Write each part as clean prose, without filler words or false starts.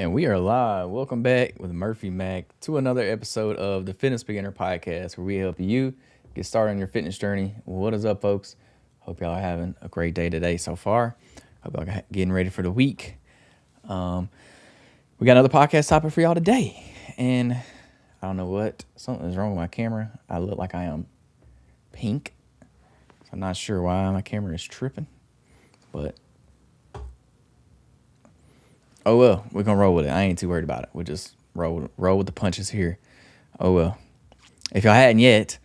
And we are live. Welcome back with Murphy Mac to another episode of the Fitness Beginner Podcast, where we help you get started on your fitness journey. What is up, folks? Hope y'all are having a great day today so far. Hope y'all are getting ready for the week. We got another podcast topic for y'all today. And I don't know what. Something is wrong with my camera. I look like I am pink. So I'm not sure why my camera is tripping. But oh well, we're gonna roll with it. I ain't too worried about it. We'll just roll with the punches here. Oh well. If y'all hadn't yet,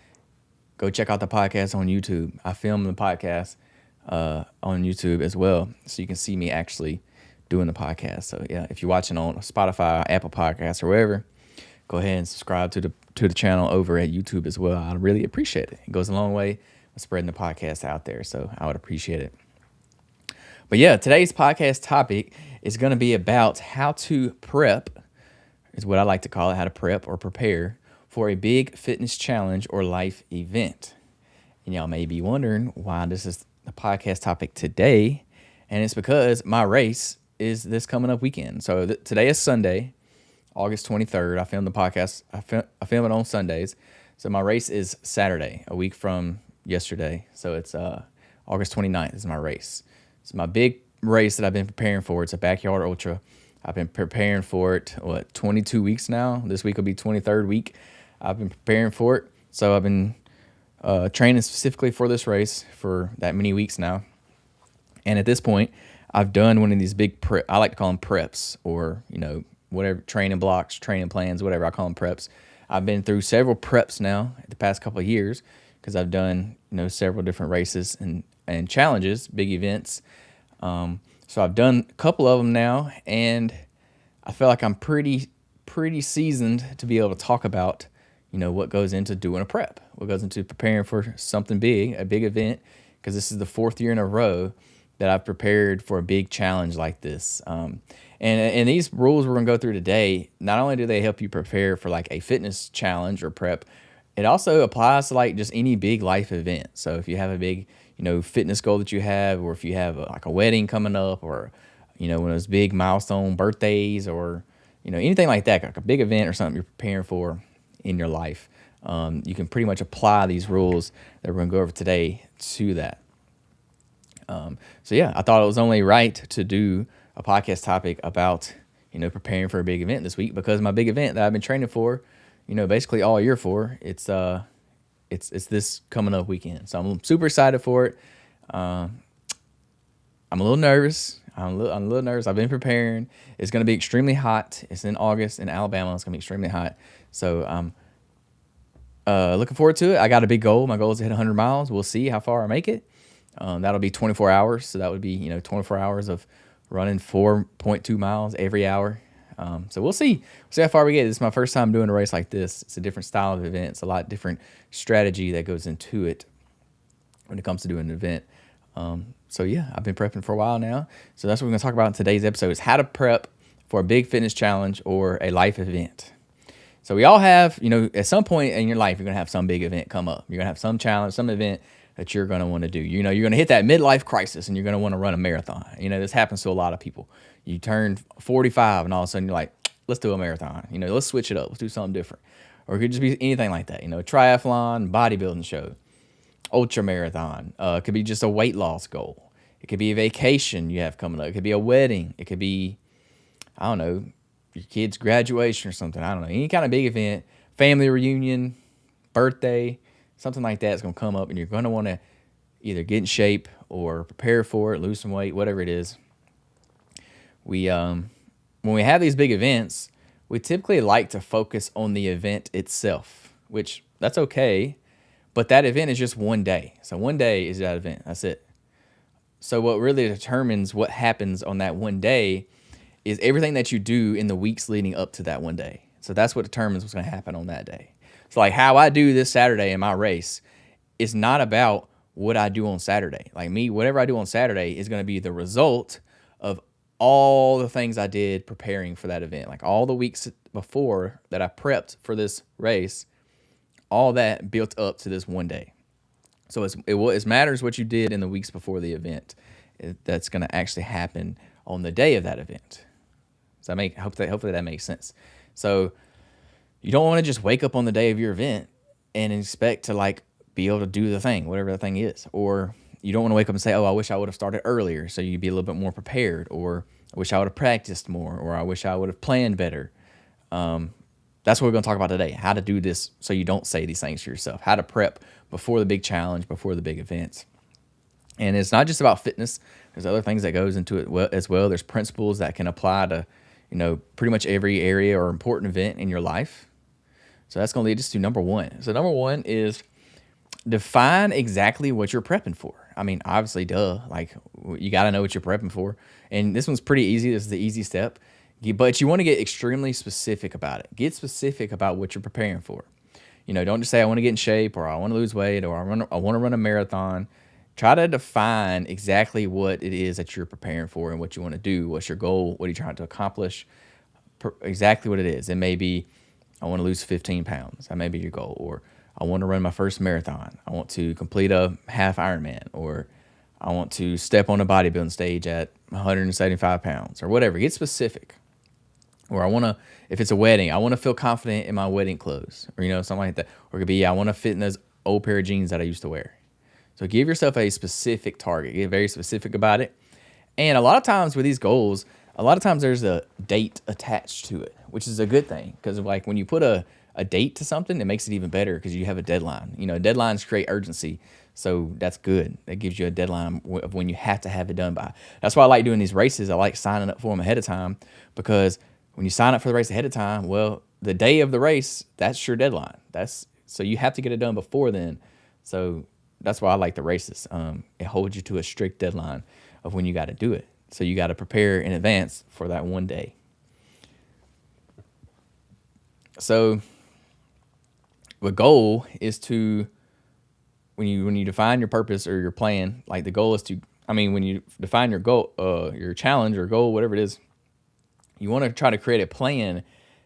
go check out the podcast on YouTube. I filmed the podcast on YouTube as well, so you can see me actually doing the podcast. So yeah, if you're watching on Spotify, Apple Podcasts, or wherever, go ahead and subscribe to the channel over at YouTube as well. I really appreciate it. It goes a long way with spreading the podcast out there, so I would appreciate it. But yeah, today's podcast topic is going to be about how to prep, is what I like to call it, how to prep or prepare for a big fitness challenge or life event. And y'all may be wondering why this is the podcast topic today. And it's because my race is this coming up weekend. So today is Sunday, August 23rd. I filmed the podcast. I film it on Sundays. So my race is Saturday, a week from yesterday. So it's August 29th is my race. It's my big race that I've been preparing for. It's a backyard ultra. I've been preparing for it, 22 weeks now. This week will be 23rd week. I've been preparing for it. So I've been training specifically for this race for that many weeks now. And at this point, I've done one of these big I like to call them preps, or, whatever, training blocks, training plans, whatever. I call them preps. I've been through several preps now the past couple of years because I've done, several different races and challenges, big events. So I've done a couple of them now, and I feel like I'm pretty seasoned to be able to talk about, what goes into doing a prep, what goes into preparing for something big, a big event, because this is the fourth year in a row that I've prepared for a big challenge like this. And these rules we're going to go through today, not only do they help you prepare for like a fitness challenge or prep, it also applies to like just any big life event. So if you have a big, fitness goal that you have, or if you have like a wedding coming up, or, one of those big milestone birthdays, or, anything like that, like a big event or something you're preparing for in your life, you can pretty much apply these rules that we're going to go over today to that. So yeah, I thought it was only right to do a podcast topic about, preparing for a big event this week, because my big event that I've been training for, basically all year for, it's this coming up weekend. So I'm super excited for it. I'm a little nervous. I'm a little nervous. I've been preparing. It's going to be extremely hot. It's in August in Alabama. It's going to be extremely hot. So I'm looking forward to it. I got a big goal. My goal is to hit 100 miles. We'll see how far I make it. That'll be 24 hours. So that would be, 24 hours of running 4.2 miles every hour. So we'll see how far we get. This is my first time doing a race like this. It's a different style of event. It's a lot different strategy that goes into it when it comes to doing an event. So yeah, I've been prepping for a while now. So that's what we're going to talk about in today's episode, is how to prep for a big fitness challenge or a life event. So we all have, at some point in your life, you're going to have some big event come up. You're going to have some challenge, some event that you're going to want to do. You're going to hit that midlife crisis and you're going to want to run a marathon. This happens to a lot of people. You turn 45 and all of a sudden you're like, let's do a marathon. Let's switch it up. Let's do something different. Or it could just be anything like that. Triathlon, bodybuilding show, ultra marathon. It could be just a weight loss goal. It could be a vacation you have coming up. It could be a wedding. It could be, I don't know, your kid's graduation or something. I don't know. Any kind of big event, family reunion, birthday, something like that is going to come up, and you're going to want to either get in shape or prepare for it, lose some weight, whatever it is. When we have these big events, we typically like to focus on the event itself, which that's okay, but that event is just one day. So one day is that event. That's it. So what really determines what happens on that one day is everything that you do in the weeks leading up to that one day. So that's what determines what's going to happen on that day. So like how I do this Saturday in my race is not about what I do on Saturday. Like me, whatever I do on Saturday is going to be the result of all the things I did preparing for that event. Like all the weeks before that I prepped for this race, all that built up to this one day. So it matters what you did in the weeks before the event. That's going to actually happen on the day of that event. So hopefully that makes sense. So you don't want to just wake up on the day of your event and expect to like be able to do the thing, whatever the thing is. Or you don't want to wake up and say, oh, I wish I would have started earlier so you'd be a little bit more prepared. Or I wish I would have practiced more. Or I wish I would have planned better. That's what we're going to talk about today, how to do this so you don't say these things to yourself, how to prep before the big challenge, before the big events. And it's not just about fitness. There's other things that goes into it as well. There's principles that can apply to, pretty much every area or important event in your life. So that's going to lead us to number one. So number one is define exactly what you're prepping for. I mean, obviously, duh. Like, you got to know what you're prepping for. And this one's pretty easy. This is the easy step. But you want to get extremely specific about it. Get specific about what you're preparing for. Don't just say, I want to get in shape, or I want to lose weight, or I want to run a marathon. Try to define exactly what it is that you're preparing for and what you want to do. What's your goal? What are you trying to accomplish? Exactly what it is. It may be, I want to lose 15 pounds. That may be your goal. Or I want to run my first marathon. I want to complete a half Ironman. Or I want to step on a bodybuilding stage at 175 pounds. Or whatever. Get specific. Or if it's a wedding, I want to feel confident in my wedding clothes. Or, something like that. Or it could be, I want to fit in those old pair of jeans that I used to wear. So give yourself a specific target. Get very specific about it. And a lot of times with these goals, there's a date attached to it, which is a good thing. Because like when you put a date to something, it makes it even better because you have a deadline. Deadlines create urgency. So that's good. That gives you a deadline of when you have to have it done by. That's why I like doing these races. I like signing up for them ahead of time, because when you sign up for the race ahead of time, well, the day of the race, that's your deadline. So you have to get it done before then. So that's why I like the races. It holds you to a strict deadline of when you got to do it. So you got to prepare in advance for that one day. So the goal is to, when you define your purpose or your plan, like the goal is to, when you define your goal, your challenge or goal, whatever it is, you want to try to create a plan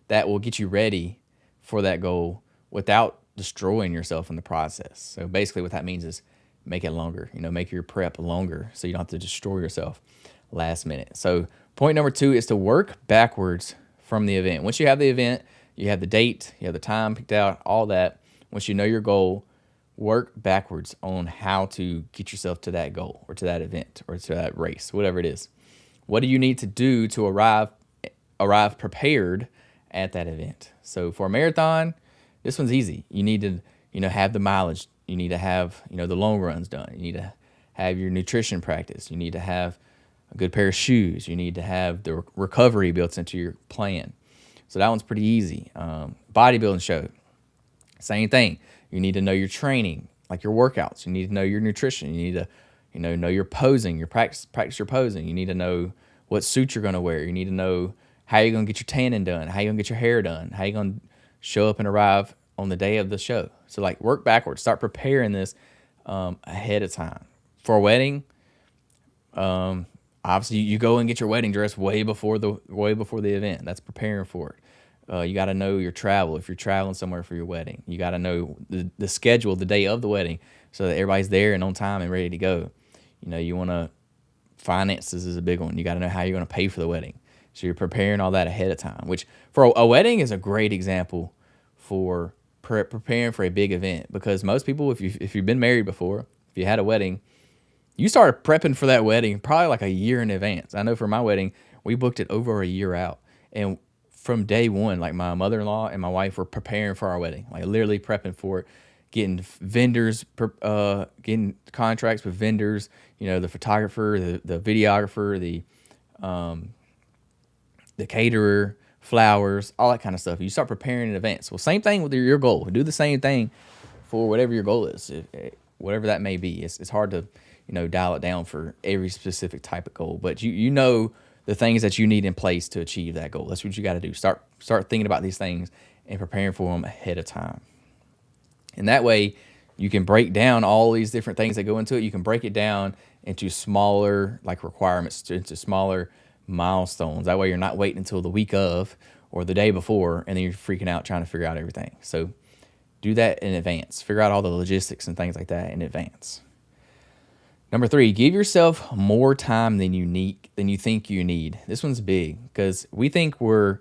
that will get you ready for that goal without destroying yourself in the process. So basically what that means is make it longer, make your prep longer so you don't have to destroy yourself last minute. So point number 2 is to work backwards from the event. Once you have the event, you have the date, you have the time picked out, all that. Once you know your goal, work backwards on how to get yourself to that goal or to that event or to that race, whatever it is. What do you need to do to arrive prepared at that event? So for a marathon, this one's easy. You need to, have the mileage. You need to have, the long runs done. You need to have your nutrition practice. You need to have a good pair of shoes. You need to have the recovery built into your plan. So that one's pretty easy. Bodybuilding show, same thing. You need to know your training, like your workouts. You need to know your nutrition. You need to, know your posing, your practice your posing. You need to know what suit you're going to wear. You need to know how you're going to get your tanning done, how you're going to get your hair done, how you're going to show up and arrive on the day of the show. So like work backwards, start preparing this ahead of time. For a wedding, obviously you go and get your wedding dress way before the event. That's preparing for it. You got to know your travel if you're traveling somewhere for your wedding. You got to know the schedule the day of the wedding so that everybody's there and on time and ready to go. You want to, finances is a big one. You got to know how you're going to pay for the wedding. So you're preparing all that ahead of time, which for a wedding is a great example for preparing for a big event, because most people, if you've been married before, if you had a wedding, you started prepping for that wedding probably like a year in advance. I know for my wedding, we booked it over a year out. And from day one, like my mother-in-law and my wife were preparing for our wedding, like literally prepping for it, getting vendors, getting contracts with vendors, the photographer, the videographer, the caterer, flowers, all that kind of stuff. You start preparing in advance. Well, same thing with your goal. Do the same thing for whatever your goal is, whatever that may be. It's hard to, dial it down for every specific type of goal, but you know the things that you need in place to achieve that goal. That's what you got to do. Start thinking about these things and preparing for them ahead of time. And that way you can break down all these different things that go into it. You can break it down into smaller requirements, into smaller milestones. That way you're not waiting until the week of or the day before and then you're freaking out trying to figure out everything. So do that in advance. Figure out all the logistics and things like that in advance. Number 3, give yourself more time than you think you need. This one's big because we think we're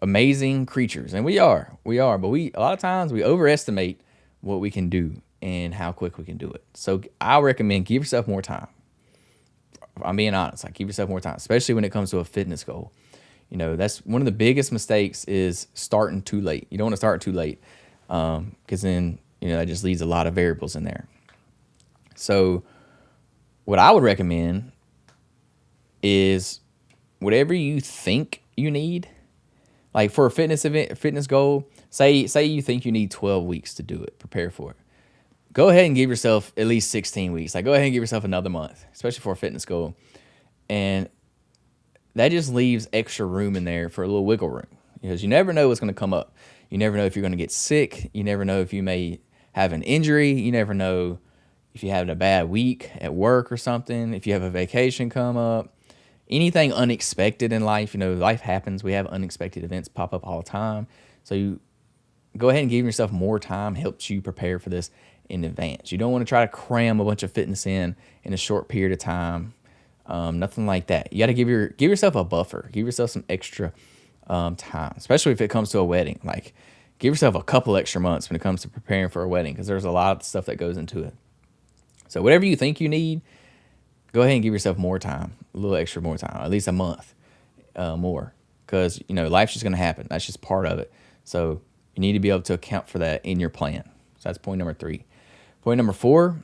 amazing creatures, and we are, but a lot of times we overestimate what we can do and how quick we can do it. So I recommend give yourself more time. I'm being honest, like give yourself more time, especially when it comes to a fitness goal. That's one of the biggest mistakes is starting too late. You don't want to start too late because then, that just leaves a lot of variables in there. So what I would recommend is whatever you think you need, like for a fitness goal, say you think you need 12 weeks to do it, prepare for it. Go ahead and give yourself at least 16 weeks. Like go ahead and give yourself another month, especially for a fitness goal. And that just leaves extra room in there for a little wiggle room because you never know what's going to come up. You never know if you're going to get sick. You never know if you may have an injury. You never know if you're having a bad week at work or something, if you have a vacation come up, anything unexpected in life. Life happens. We have unexpected events pop up all the time. So you go ahead and give yourself more time helps you prepare for this in advance. You don't want to try to cram a bunch of fitness in a short period of time. Nothing like that. You got to give yourself a buffer. Give yourself some extra time, especially if it comes to a wedding. Like give yourself a couple extra months when it comes to preparing for a wedding because there's a lot of stuff that goes into it. So whatever you think you need, go ahead and give yourself more time, a little extra more time, at least a month more, because life's just going to happen. That's just part of it. So you need to be able to account for that in your plan. So that's point number 3. Point number 4,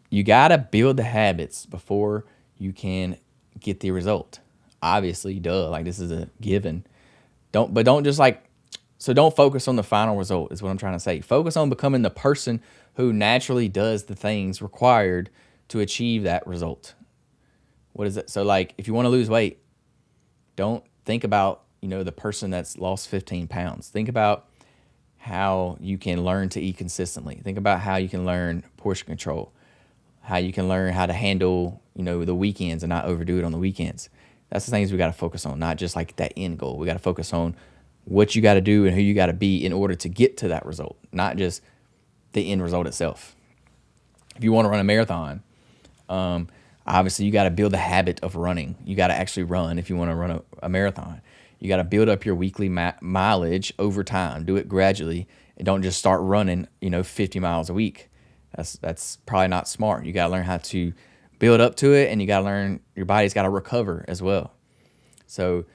you got to build the habits before you can get the result. Obviously, duh, like this is a given. Don't focus on the final result is what I'm trying to say. Focus on becoming the person who naturally does the things required to achieve that result. What is it? So like if you want to lose weight, don't think about, the person that's lost 15 pounds. Think about how you can learn to eat consistently. Think about how you can learn portion control, how you can learn how to handle, the weekends and not overdo it on the weekends. That's the things we got to focus on, not just like that end goal. We got to focus on what you got to do and who you got to be in order to get to that result, not just the end result itself. If you want to run a marathon, obviously you got to build the habit of running. You got to actually run if you want to run a marathon. You got to build up your weekly mileage over time. Do it gradually and don't just start running, 50 miles a week. That's probably not smart. You got to learn how to build up to it, and you got to learn your body's got to recover as well. So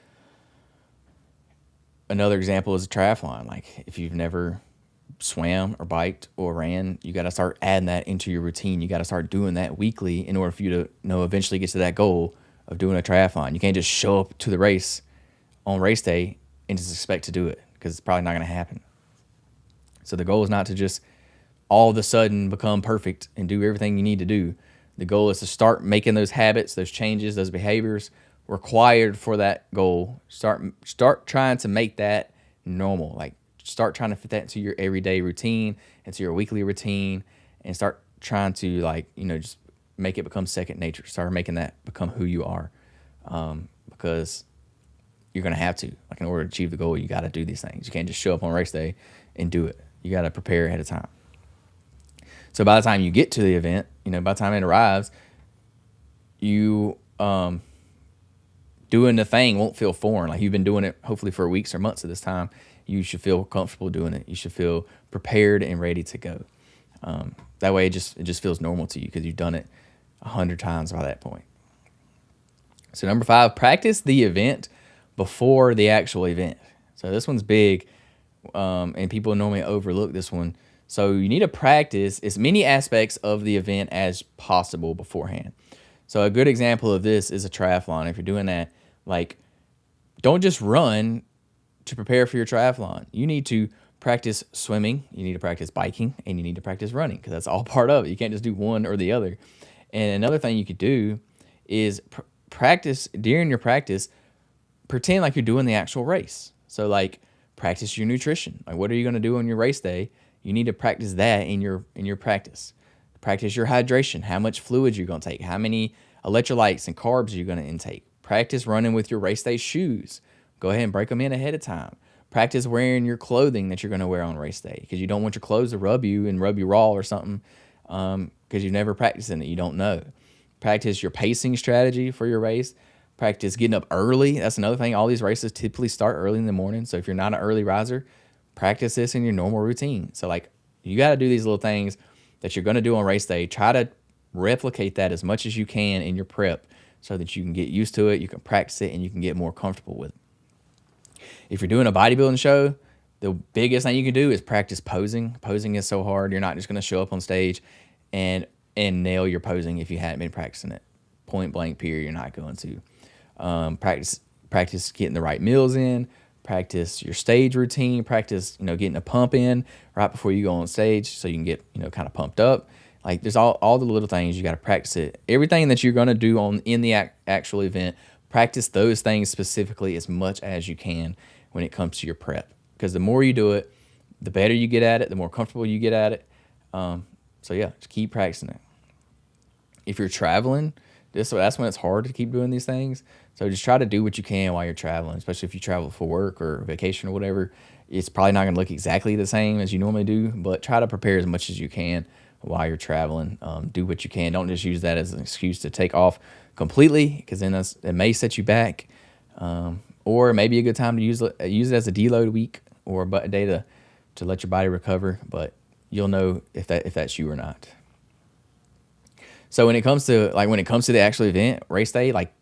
another example is a triathlon. Like if you've never swam or biked or ran, you got to start adding that into your routine. You got to start doing that weekly in order for you to eventually get to that goal of doing a triathlon. You can't just show up to the race on race day and just expect to do it because it's probably not going to happen. So the goal is not to just all of a sudden become perfect and do everything you need to do. The goal is to start making those habits, those changes, those behaviors required for that goal. Start trying to make that normal. Like start trying to fit that into your everyday routine, into your weekly routine, and start trying to just make it become second nature. Start making that become who you are, because you're gonna have to. Like in order to achieve the goal, you got to do these things. You can't just show up on race day and do it. You got to prepare ahead of time. So by the time you get to the event, by the time it arrives, you doing the thing won't feel foreign. Like you've been doing it hopefully for weeks or months at this time. You should feel comfortable doing it. You should feel prepared and ready to go. That way it just feels normal to you because you've done it 100 times by that point. So number 5, practice the event before the actual event. So this one's big, and people normally overlook this one. So you need to practice as many aspects of the event as possible beforehand. So a good example of this is a triathlon. If you're doing that, don't just run to prepare for your triathlon. You need to practice swimming, you need to practice biking, and you need to practice running because that's all part of it. You can't just do one or the other. And another thing you could do is practice during your practice, pretend like you're doing the actual race. So practice your nutrition. What are you going to do on your race day? You need to practice that in your practice. Practice your hydration, how much fluids you're going to take, how many electrolytes and carbs you're going to intake. Practice running with your race day shoes. Go ahead and break them in ahead of time. Practice wearing your clothing that you're going to wear on race day because you don't want your clothes to rub you raw or something because you've never practiced in it. You don't know. Practice your pacing strategy for your race. Practice getting up early. That's another thing. All these races typically start early in the morning. So if you're not an early riser, practice this in your normal routine. So like you got to do these little things that you're going to do on race day. Try to replicate that as much as you can in your prep so that you can get used to it, you can practice it, and you can get more comfortable with it. If you're doing a bodybuilding show, the biggest thing you can do is practice posing. Posing is so hard. You're not just going to show up on stage and nail your posing if you hadn't been practicing it. Point blank period, you're not going to. Practice getting the right meals in. Practice your stage routine. Practice, getting a pump in right before you go on stage so you can get, kind of pumped up. Like there's all the little things you got to practice it. Everything that you're going to do in the actual event, practice those things specifically as much as you can when it comes to your prep. Because the more you do it, the better you get at it, the more comfortable you get at it. So yeah, just keep practicing it. If you're traveling, that's when it's hard to keep doing these things. So just try to do what you can while you're traveling, especially if you travel for work or vacation or whatever. It's probably not going to look exactly the same as you normally do, but try to prepare as much as you can while you're traveling. Do what you can. Don't just use that as an excuse to take off completely, because then it may set you back. Or maybe a good time to use it as a deload week or a day to let your body recover. But you'll know if that's you or not. So when it comes to the actual event, race day, like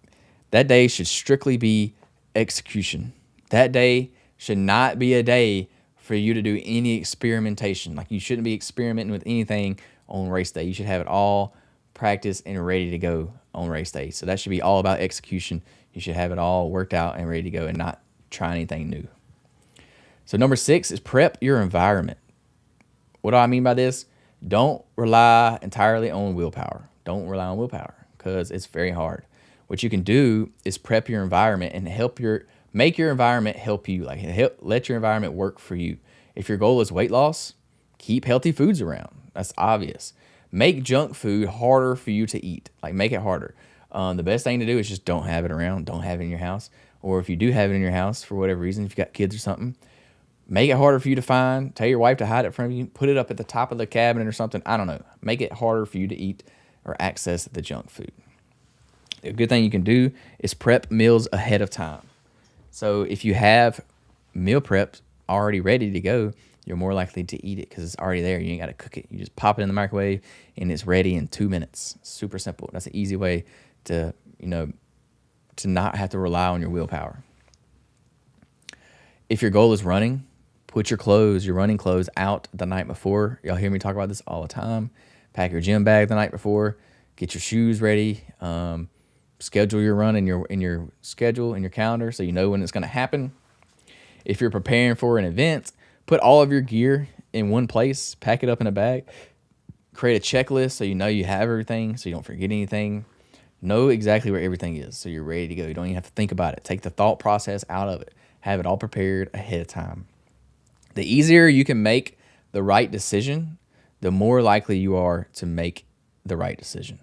that day should strictly be execution. That day should not be a day for you to do any experimentation. Like you shouldn't be experimenting with anything on race day. You should have it all practiced and ready to go on race day. So that should be all about execution. You should have it all worked out and ready to go and not try anything new. So number 6 is prep your environment. What do I mean by this? Don't rely entirely on willpower. Don't rely on willpower because it's very hard. What you can do is prep your environment and make your environment help you. Let your environment work for you. If your goal is weight loss, keep healthy foods around. That's obvious. Make junk food harder for you to eat. Like make it harder. The best thing to do is just don't have it around. Don't have it in your house. Or if you do have it in your house for whatever reason, if you've got kids or something, make it harder for you to find. Tell your wife to hide it from you. Put it up at the top of the cabinet or something. I don't know. Make it harder for you to eat or access the junk food. A good thing you can do is prep meals ahead of time. So if you have meal prep already ready to go, you're more likely to eat it because it's already there. You ain't got to cook it. You just pop it in the microwave and it's ready in 2 minutes. Super simple. That's an easy way to not have to rely on your willpower. If your goal is running, put your running clothes out the night before. Y'all hear me talk about this all the time. Pack your gym bag the night before. Get your shoes ready. Schedule your run in your schedule, in your calendar, so you know when it's going to happen. If you're preparing for an event, put all of your gear in one place. Pack it up in a bag. Create a checklist so you know you have everything, so you don't forget anything. Know exactly where everything is, so you're ready to go. You don't even have to think about it. Take the thought process out of it. Have it all prepared ahead of time. The easier you can make the right decision, the more likely you are to make the right decision.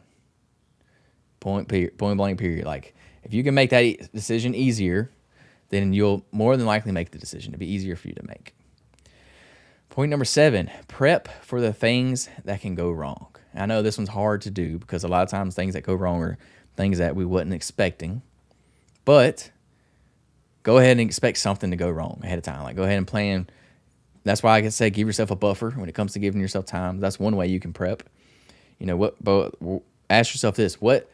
Point blank period. Like if you can make that decision easier, then you'll more than likely make the decision. It'll be easier for you to make. Point number 7, prep for the things that can go wrong. I know this one's hard to do because a lot of times things that go wrong are things that we wasn't expecting, but go ahead and expect something to go wrong ahead of time. Like go ahead and plan. That's why I can say give yourself a buffer when it comes to giving yourself time. That's one way you can prep. But ask yourself this: what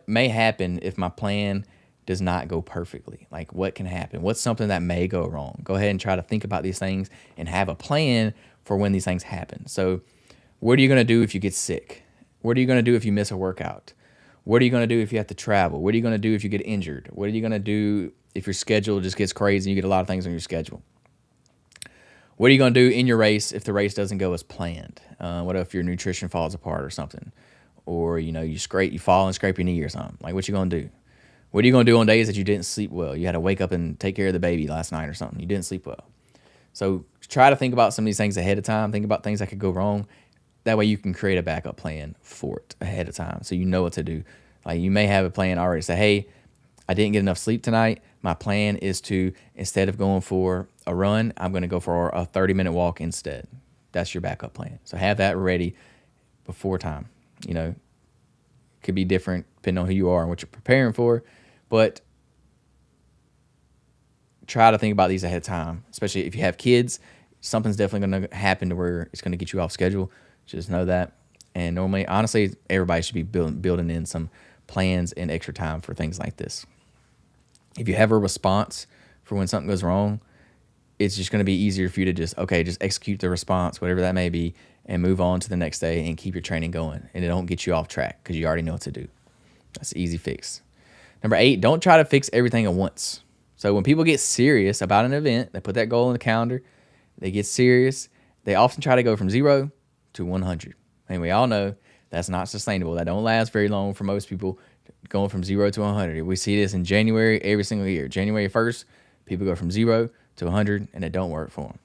may happen if my plan does not go perfectly? Like what can happen? What's something that may go wrong? Go ahead and try to think about these things and have a plan for when these things happen. So what are you going to do if you get sick? What are you going to do if you miss a workout? What are you going to do if you have to travel? What are you going to do if you get injured? What are you going to do if your schedule just gets crazy and you get a lot of things on your schedule? What are you going to do in your race if the race doesn't go as planned? What if your nutrition falls apart or something? Or, you fall and scrape your knee or something. Like, what you going to do? What are you going to do on days that you didn't sleep well? You had to wake up and take care of the baby last night or something. You didn't sleep well. So try to think about some of these things ahead of time. Think about things that could go wrong. That way you can create a backup plan for it ahead of time so you know what to do. Like you may have a plan already. Say, hey, I didn't get enough sleep tonight. My plan is to, instead of going for a run, I'm going to go for a 30-minute walk instead. That's your backup plan. So have that ready before time. Could be different depending on who you are and what you're preparing for. But try to think about these ahead of time, especially if you have kids. Something's definitely going to happen to where it's going to get you off schedule. Just know that. And normally, honestly, everybody should be building in some plans and extra time for things like this. If you have a response for when something goes wrong, it's just going to be easier for you to just execute the response, whatever that may be, and move on to the next day and keep your training going. And it don't get you off track because you already know what to do. That's an easy fix. Number 8, don't try to fix everything at once. So when people get serious about an event, they put that goal in the calendar, they get serious, they often try to go from 0 to 100. And we all know that's not sustainable. That don't last very long for most people, going from 0 to 100. We see this in January every single year. January 1st, people go from 0 to 100, and it don't work for them.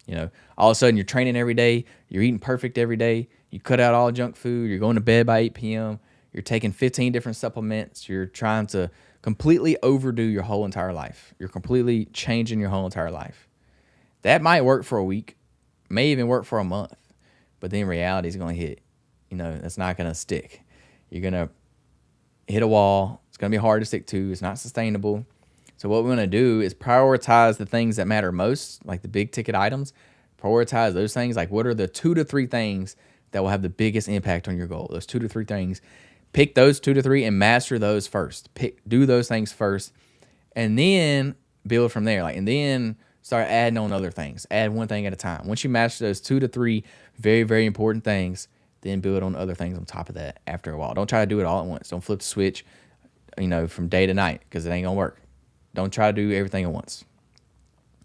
You know, all of a sudden you're training every day, you're eating perfect every day, you cut out all junk food, you're going to bed by 8 p.m., you're taking 15 different supplements, you're trying to completely overdo your whole entire life. You're completely changing your whole entire life. That might work for a week, may even work for a month, but then reality is going to hit. You know, that's not going to stick. You're going to hit a wall. It's going to be hard to stick to. It's not sustainable. So what we're going to do is prioritize the things that matter most, like the big ticket items. Prioritize those things. Like, what are the 2 to 3 things that will have the biggest impact on your goal? Those 2 to 3 things. Pick those 2 to 3 and master those first. Do those things first, and then build from there. And then start adding on other things. Add one thing at a time. Once you master those 2 to 3 very, very important things, then build on other things on top of that after a while. Don't try to do it all at once. Don't flip the switch, from day to night, because it ain't gonna work. Don't try to do everything at once.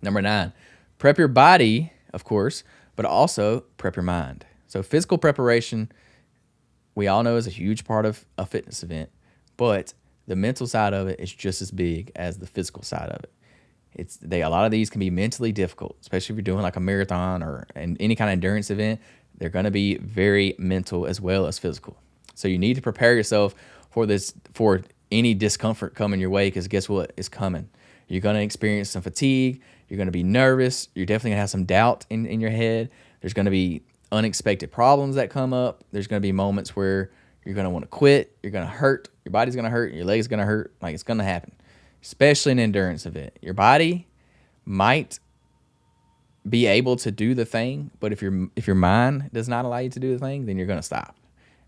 Number 9, prep your body, of course, but also prep your mind. So physical preparation, we all know, is a huge part of a fitness event, but the mental side of it is just as big as the physical side of it. A lot of these can be mentally difficult, especially if you're doing like a marathon or any kind of endurance event. They're going to be very mental as well as physical. So you need to prepare yourself for any discomfort coming your way, because guess what? It's coming. You're going to experience some fatigue. You're going to be nervous. You're definitely going to have some doubt in your head. There's going to be unexpected problems that come up. There's going to be moments where you're going to want to quit. You're going to hurt. Your body's going to hurt. Your leg's going to hurt. Like, it's going to happen, especially an endurance event. Your body might be able to do the thing, but if your mind does not allow you to do the thing, then you're going to stop.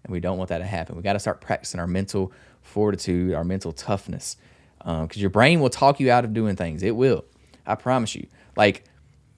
And we don't want that to happen. We got to start practicing our mental fortitude, our mental toughness, because your brain will talk you out of doing things. It will. I promise you. Like,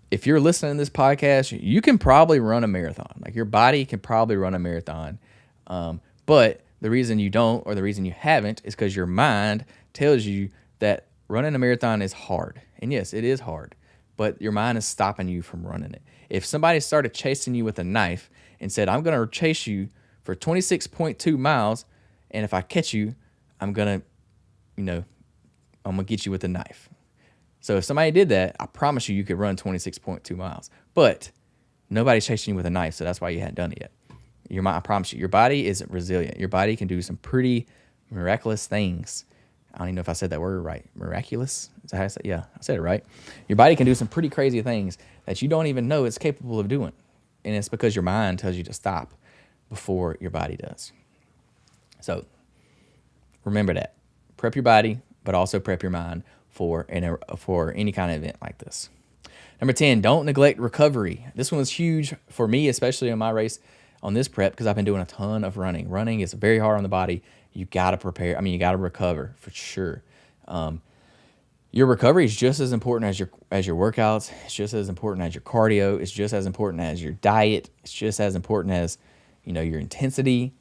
if you're listening to this podcast, you can probably run a marathon. Like, your body can probably run a marathon. But the reason you don't, or the reason you haven't, is because your mind tells you that running a marathon is hard. And yes, it is hard, but your mind is stopping you from running it. If somebody started chasing you with a knife and said, I'm going to chase you for 26.2 miles, and if I catch you, I'm going to get you with a knife. So if somebody did that, I promise you could run 26.2 miles. But nobody's chasing you with a knife, so that's why you hadn't done it yet. I promise you, your body is resilient. Your body can do some pretty miraculous things. I don't even know if I said that word right. Miraculous? Is that how I said? Yeah, I said it right. Your body can do some pretty crazy things that you don't even know it's capable of doing. And it's because your mind tells you to stop before your body does. So remember that. Prep your body, but also prep your mind for any kind of event like this. Number 10, don't neglect recovery. This one was huge for me, especially in my race on this prep, because I've been doing a ton of running. Running is very hard on the body. You got to prepare. You got to recover for sure. Your recovery is just as important as your workouts. It's just as important as your cardio. It's just as important as your diet. It's just as important as, your intensity.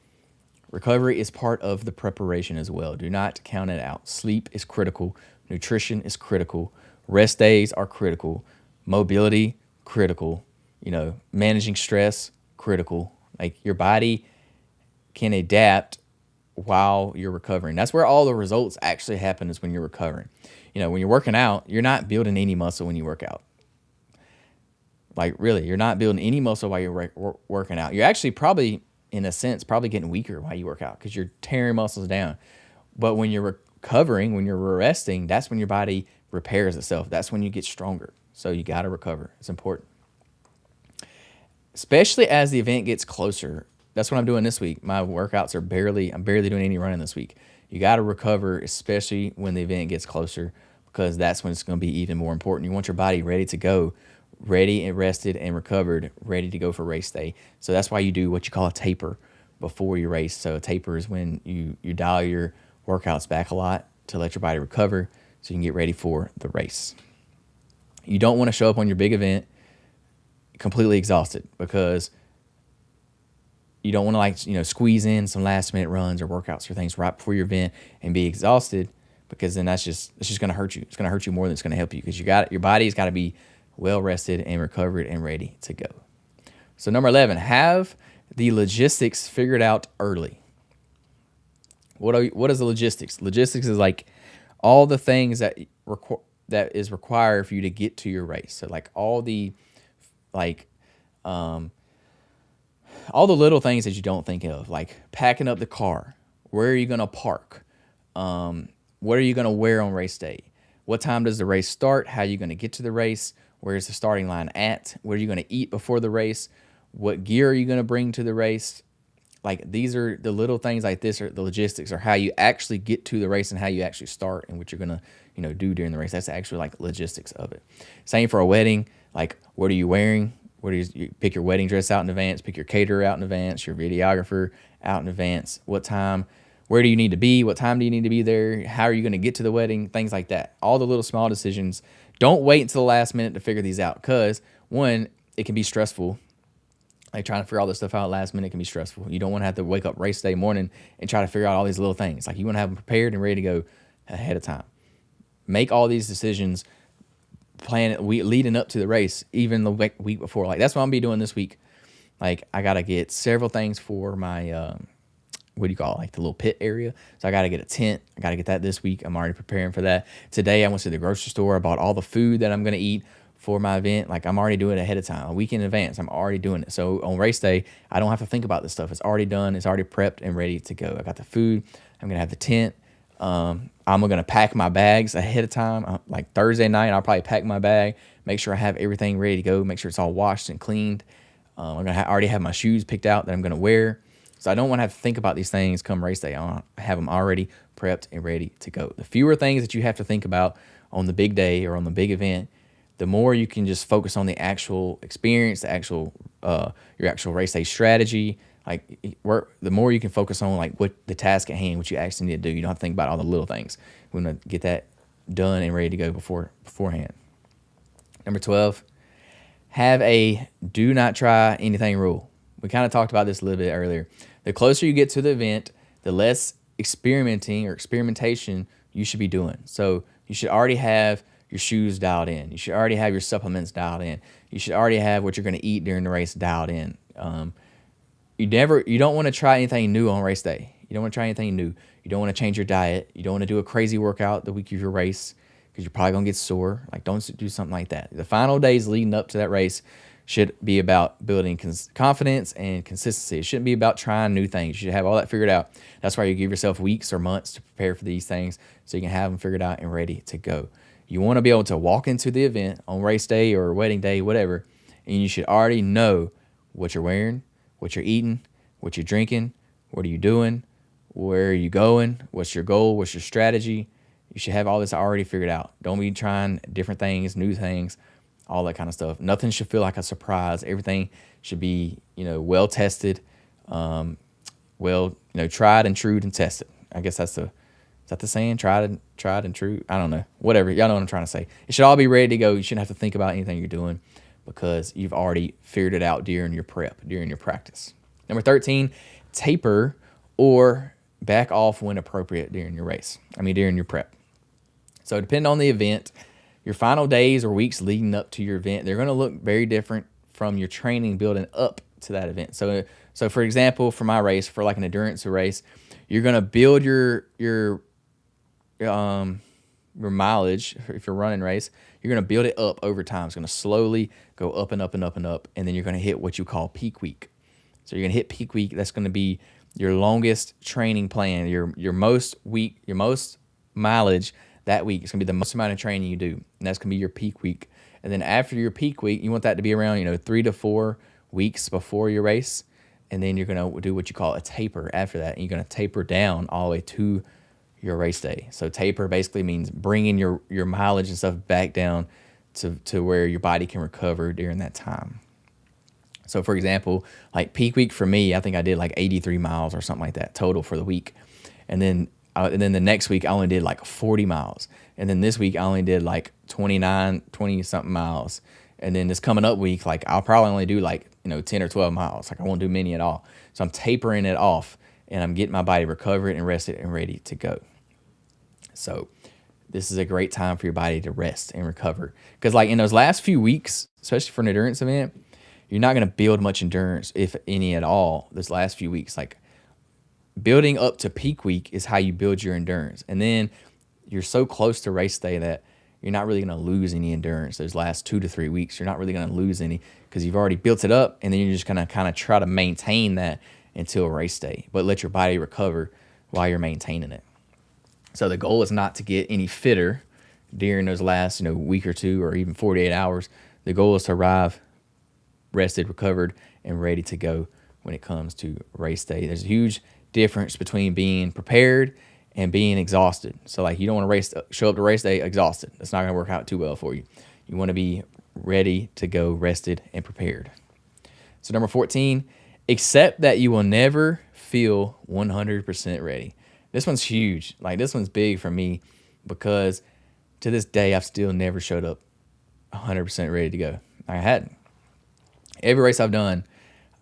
Recovery is part of the preparation as well. Do not count it out. Sleep is critical. Nutrition is critical. Rest days are critical. Mobility, critical. Managing stress, critical. Like, your body can adapt while you're recovering. That's where all the results actually happen, is when you're recovering. When you're working out, you're not building any muscle when you work out. Like, really, you're not building any muscle while you're working out. You're actually probably, in a sense, getting weaker while you work out, because you're tearing muscles down. But when you're recovering, when you're resting, that's when your body repairs itself. That's when you get stronger. So you got to recover. It's important. Especially as the event gets closer, that's what I'm doing this week. My workouts are I'm barely doing any running this week. You got to recover, especially when the event gets closer, because that's when it's going to be even more important. You want your body ready to go, ready and rested and recovered, ready to go for race day. So that's why you do what you call a taper before your race. So a taper is when you dial your workouts back a lot to let your body recover so you can get ready for the race. You don't want to show up on your big event completely exhausted, because you don't want to squeeze in some last minute runs or workouts or things right before your event and be exhausted, because then it's just going to hurt you. It's going to hurt you more than it's going to help you, because your body's got to be well rested and recovered and ready to go. So number 11, have the logistics figured out early. What is the logistics? Logistics is like all the things that is required for you to get to your race. So like all the little things that you don't think of, like packing up the car, where are you going to park, what are you going to wear on race day, what time does the race start, how are you going to get to the race, where's the starting line at, what are you going to eat before the race, what gear are you going to bring to the race. Like these are the little things like this, are the logistics, or how you actually get to the race and how you actually start and what you're going to do during the race. That's actually like logistics of it. Same for a wedding. Like, what are you wearing? You pick your wedding dress out in advance, pick your caterer out in advance, your videographer out in advance. What time, where do you need to be? What time do you need to be there? How are you going to get to the wedding? Things like that. All the little small decisions. Don't wait until the last minute to figure these out, because one, it can be stressful. Like trying to figure all this stuff out last minute can be stressful. You don't want to have to wake up race day morning and try to figure out all these little things. Like you want to have them prepared and ready to go ahead of time. Make all these decisions, plan it leading up to the race, even the week before. Like that's what I'm gonna be doing this week. Like I gotta get several things for my what do you call it? Like the little pit area. So I gotta get a tent. I gotta get that this week. I'm already preparing for that. Today I went to the grocery store. I bought all the food that I'm gonna eat for my event. Like I'm already doing it ahead of time, a week in advance. I'm already doing it. So on race day, I don't have to think about this stuff. It's already done. It's already prepped and ready to go. I got the food. I'm gonna have the tent. I'm gonna pack my bags ahead of time. Like Thursday night, I'll probably pack my bag, make sure I have everything ready to go, make sure it's all washed and cleaned. I'm gonna already have my shoes picked out that I'm gonna wear. So I don't want to have to think about these things come race day. I have them already prepped and ready to go. The fewer things that you have to think about on the big day or on the big event, the more you can just focus on the actual experience, your actual race day strategy. Like the more you can focus on like what the task at hand, what you actually need to do. You don't have to think about all the little things. We want to get that done and ready to go beforehand. Number 12, have a do not try anything rule. We kind of talked about this a little bit earlier. The closer you get to the event, the less experimentation you should be doing. So you should already have your shoes dialed in. You should already have your supplements dialed in. You should already have what you're going to eat during the race dialed in. You don't want to try anything new on race day. You don't want to try anything new. You don't want to change your diet. You don't want to do a crazy workout the week of your race, because you're probably going to get sore. Like, don't do something like that. The final days leading up to that race should be about building confidence and consistency. It shouldn't be about trying new things. You should have all that figured out. That's why you give yourself weeks or months to prepare for these things, so you can have them figured out and ready to go. You want to be able to walk into the event on race day or wedding day, whatever, and you should already know what you're wearing, what you're eating, what you're drinking, what are you doing, where are you going, what's your goal, what's your strategy. You should have all this already figured out. Don't be trying different things, new things, all that kind of stuff. Nothing should feel like a surprise. Everything should be, well tested, tried and true and tested. I guess is that the saying? Tried and true? I don't know. Whatever. Y'all know what I'm trying to say. It should all be ready to go. You shouldn't have to think about anything you're doing, because you've already figured it out during your prep, during your practice. Number 13, taper or back off when appropriate during your during your prep. So depending on the event, your final days or weeks leading up to your event, they're going to look very different from your training building up to that event. So for example, for my race, for like an endurance race, you're going to build your mileage. If you're running race, you're going to build it up over time. It's going to slowly go up and up and up and up, and then you're going to hit what you call peak week. So you're going to hit peak week. That's going to be your longest training plan, your most mileage that week. It's going to be the most amount of training you do, and that's going to be your peak week. And then after your peak week, you want that to be around 3 to 4 weeks before your race. and then you're going to do what you call a taper after that. And you're going to taper down all the way to your race day. So taper basically means bringing your mileage and stuff back down to where your body can recover during that time. So for example, like peak week for me, I think I did like 83 miles or something like that total for the week. And then the next week I only did like 40 miles. And then this week I only did like 20 something miles. And then this coming up week, like I'll probably only do like, 10 or 12 miles. Like I won't do many at all. So I'm tapering it off and I'm getting my body recovered and rested and ready to go. So this is a great time for your body to rest and recover. Because like in those last few weeks, especially for an endurance event, you're not going to build much endurance, if any at all, this last few weeks. Like building up to peak week is how you build your endurance. And then you're so close to race day that you're not really going to lose any endurance those last 2 to 3 weeks. You're not really going to lose any because you've already built it up, and then you're just going to kind of try to maintain that until race day, but let your body recover while you're maintaining it. So the goal is not to get any fitter during those last week or two or even 48 hours. The goal is to arrive rested, recovered, and ready to go when it comes to race day. There's a huge difference between being prepared and being exhausted. So like you don't want to show up to race day exhausted. That's not going to work out too well for you. You want to be ready to go, rested and prepared. So number 14, accept that you will never feel 100% ready. This one's huge. Like this one's big for me because to this day I've still never showed up 100% ready to go. I hadn't. Every race I've done,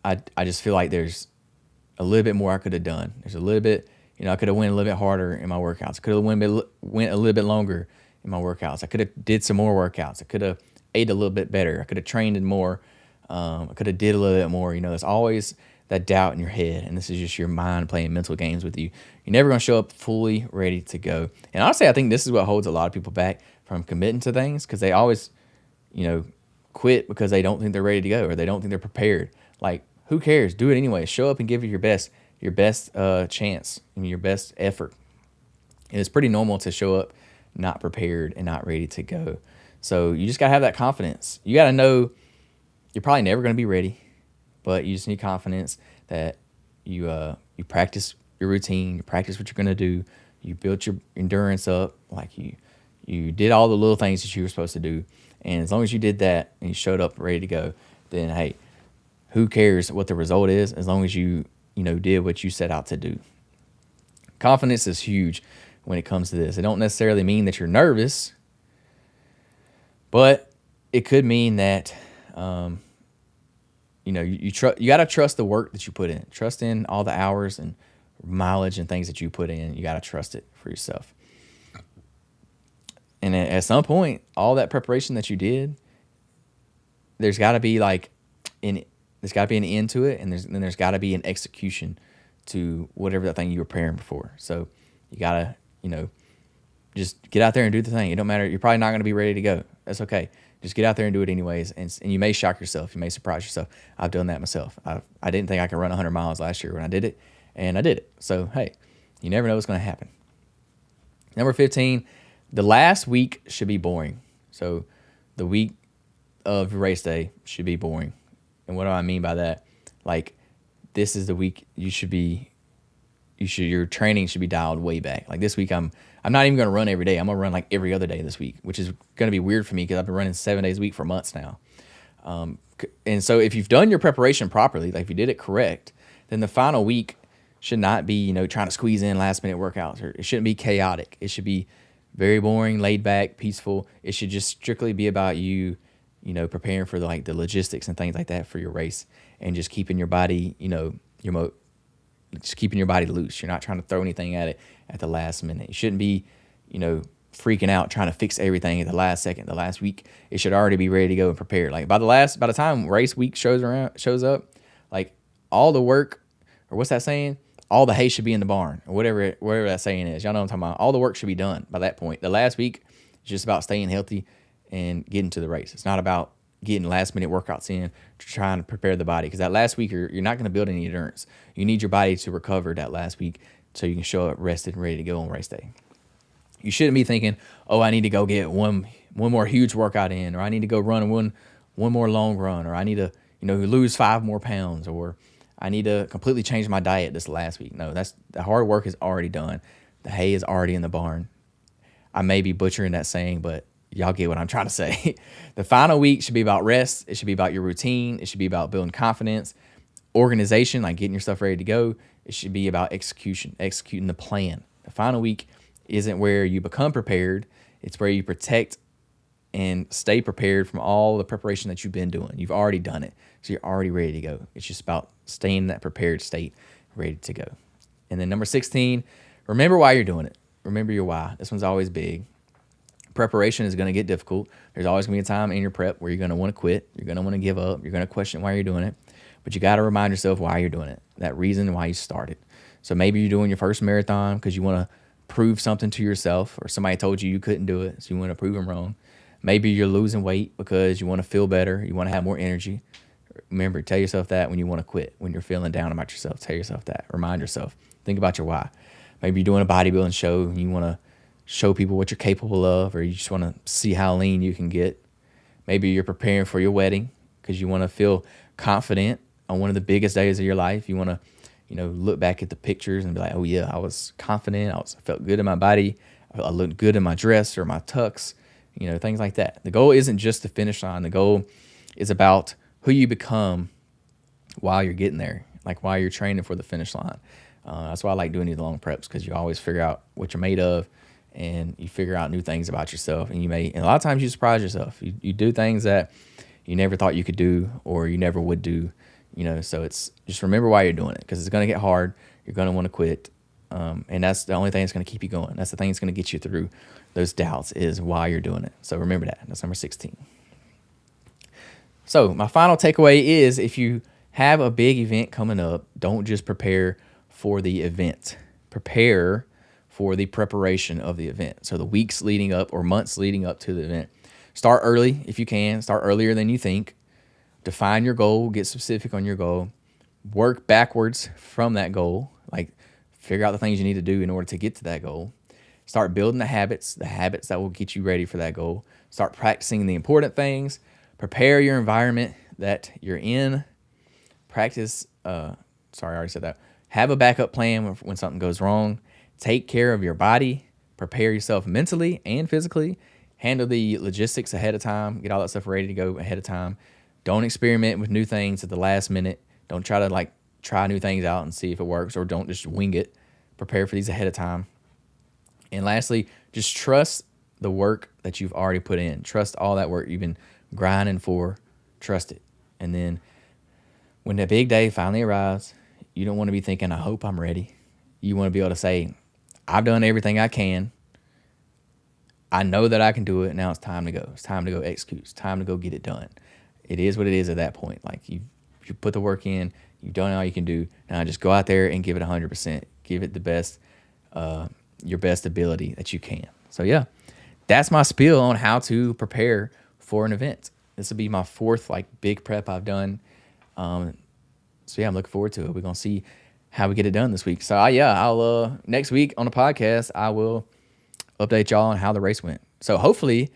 I just feel like there's a little bit more I could have done. There's a little bit, I could have went a little bit harder in my workouts. I could have went a little bit longer in my workouts. I could have did some more workouts. I could have ate a little bit better. I could have trained more. I could have did a little bit more. There's always that doubt in your head, and this is just your mind playing mental games with you. You're never going to show up fully ready to go. And honestly, I think this is what holds a lot of people back from committing to things because they always, quit because they don't think they're ready to go or they don't think they're prepared. Like, who cares? Do it anyway. Show up and give it your best chance and your best effort. And it's pretty normal to show up not prepared and not ready to go. So you just got to have that confidence. You got to know you're probably never going to be ready, but you just need confidence that you practice your routine, you practice what you're going to do, you built your endurance up, like you did all the little things that you were supposed to do. And as long as you did that and you showed up ready to go, then hey, who cares what the result is as long as you did what you set out to do. Confidence is huge when it comes to this. It don't necessarily mean that you're nervous, but it could mean that you got to trust the work that you put in. Trust in all the hours and mileage and things that you put in. You got to trust it for yourself. And at some point, all that preparation that you did, there's got to be there's got to be an end to it, and there's got to be an execution to whatever that thing you were preparing before. So you got to, just get out there and do the thing. It don't matter. You're probably not going to be ready to go. That's okay. Just get out there and do it anyways, and you may shock yourself. You may surprise yourself. I've done that myself. I didn't think I could run 100 miles last year when I did it, and I did it. So, hey, you never know what's going to happen. Number 15, the last week should be boring. So the week of race day should be boring. And what do I mean by that? Like, this is the week your training should be dialed way back. Like this week, I'm not even going to run every day. I'm going to run like every other day this week, which is going to be weird for me because I've been running 7 days a week for months now. And so if you've done your preparation properly, like if you did it correct, then the final week should not be, trying to squeeze in last minute workouts, or it shouldn't be chaotic. It should be very boring, laid back, peaceful. It should just strictly be about you, preparing for the logistics and things like that for your race, and just keeping your body, just keeping your body loose. You're not trying to throw anything at it at the last minute. You shouldn't be, freaking out trying to fix everything at the last second, the last week. It should already be ready to go and prepared. Like by the time race week shows up, like all the work, or what's that saying? All the hay should be in the barn, or whatever that saying is. Y'all know what I'm talking about. All the work should be done by that point. The last week is just about staying healthy and getting to the race. It's not about getting last minute workouts in, trying to prepare the body, because that last week you're not going to build any endurance. You need your body to recover that last week so you can show up rested and ready to go on race day. You shouldn't be thinking, oh, I need to go get one more huge workout in, or I need to go run one more long run, or I need to lose 5 more pounds, or I need to completely change my diet this last week. No, the hard work is already done. The hay is already in the barn. I may be butchering that saying, but y'all get what I'm trying to say. The final week should be about rest. It should be about your routine. It should be about building confidence, organization, like getting your stuff ready to go. It should be about executing the plan. The final week isn't where you become prepared. It's where you protect and stay prepared from all the preparation that you've been doing. You've already done it. So you're already ready to go. It's just about staying in that prepared state, ready to go. And then number 16, remember why you're doing it. Remember your why. This one's always big. Preparation is going to get difficult. There's always going to be a time in your prep where you're going to want to quit. You're going to want to give up. You're going to question why you're doing it. But you got to remind yourself why you're doing it, that reason why you started. So maybe you're doing your first marathon because you want to prove something to yourself, or somebody told you couldn't do it, so you want to prove them wrong. Maybe you're losing weight because you want to feel better. You want to have more energy. Remember, tell yourself that when you want to quit, when you're feeling down about yourself, tell yourself that. Remind yourself. Think about your why. Maybe you're doing a bodybuilding show and you want to show people what you're capable of, or you just want to see how lean you can get. Maybe you're preparing for your wedding because you want to feel confident on one of the biggest days of your life. You want to, look back at the pictures and be like, oh yeah, I was confident. I felt good in my body. I looked good in my dress or my tux, things like that. The goal isn't just the finish line. The goal is about who you become while you're getting there, like while you're training for the finish line. That's why I like doing these long preps, because you always figure out what you're made of, and you figure out new things about yourself. And a lot of times you surprise yourself. You do things that you never thought you could do, or you never would do. So it's just remember why you're doing it, because it's going to get hard. You're going to want to quit. And that's the only thing that's going to keep you going. That's the thing that's going to get you through those doubts, is why you're doing it. So remember that. That's number 16. So my final takeaway is, if you have a big event coming up, don't just prepare for the event. Prepare for the preparation of the event. So the weeks leading up or months leading up to the event. Start early if you can. Start earlier than you think. Define your goal. Get specific on your goal. Work backwards from that goal. Like, figure out the things you need to do in order to get to that goal. Start building the habits that will get you ready for that goal. Start practicing the important things. Prepare your environment that you're in. Practice, I already said that. Have a backup plan when something goes wrong. Take care of your body. Prepare yourself mentally and physically. Handle the logistics ahead of time. Get all that stuff ready to go ahead of time. Don't experiment with new things at the last minute. Don't try to try new things out and see if it works, or don't just wing it. Prepare for these ahead of time. And lastly, just trust the work that you've already put in. Trust all that work you've been grinding for. Trust it. And then when that big day finally arrives, you don't want to be thinking, I hope I'm ready. You want to be able to say, I've done everything I can. I know that I can do it. Now it's time to go. It's time to go execute. It's time to go get it done. It is what it is at that point. Like, you put the work in. You've done all you can do. Now just go out there and give it 100%. Give it the best, your best ability that you can. So yeah, that's my spiel on how to prepare for an event. This will be my fourth big prep I've done. So yeah, I'm looking forward to it. We're gonna see how we get it done this week. So I'll next week on the podcast I will update y'all on how the race went. So hopefully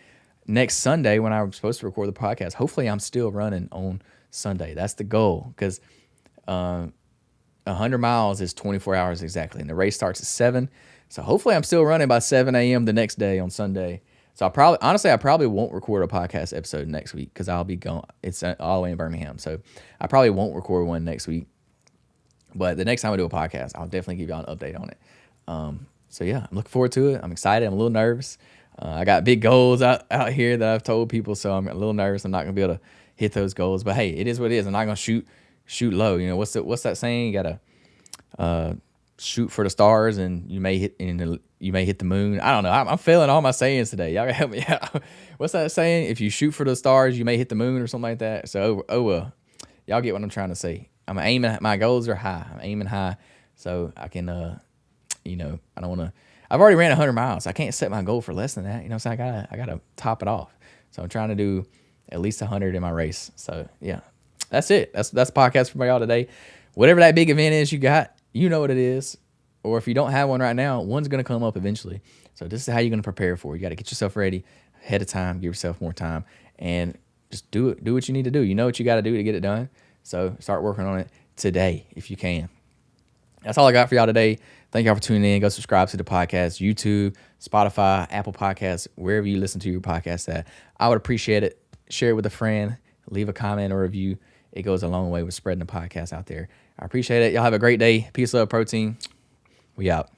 next Sunday, when I'm supposed to record the podcast, hopefully I'm still running on Sunday. That's the goal, because 100 miles is 24 hours exactly, and the race starts at 7. So hopefully I'm still running by 7 a.m. the next day on Sunday. So I probably won't record a podcast episode next week, because I'll be gone. It's all the way in Birmingham. So I probably won't record one next week. But the next time I do a podcast, I'll definitely give y'all an update on it. So yeah, I'm looking forward to it. I'm excited. I'm a little nervous. I got big goals out here that I've told people, so I'm a little nervous. I'm not going to be able to hit those goals. But hey, it is what it is. I'm not going to shoot low. What's that saying? You got to shoot for the stars, and you may hit the moon. I don't know. I'm failing all my sayings today. Y'all gotta help me out. What's that saying? If you shoot for the stars, you may hit the moon, or something like that. So well, y'all get what I'm trying to say. I'm aiming. My goals are high. I'm aiming high, so I can. I don't want to. I've already ran 100 miles. I can't set my goal for less than that. So I gotta top it off. So I'm trying to do at least 100 in my race. So yeah, that's it. That's the podcast for y'all today. Whatever that big event is you got, you know what it is. Or if you don't have one right now, one's going to come up eventually. So this is how you're going to prepare for it. You got to get yourself ready ahead of time, give yourself more time, and just do it. Do what you need to do. You know what you got to do to get it done. So start working on it today if you can. That's all I got for y'all today. Thank y'all for tuning in. Go subscribe to the podcast, YouTube, Spotify, Apple Podcasts, wherever you listen to your podcast at. I would appreciate it. Share it with a friend. Leave a comment or review. It goes a long way with spreading the podcast out there. I appreciate it. Y'all have a great day. Peace, love, protein. We out.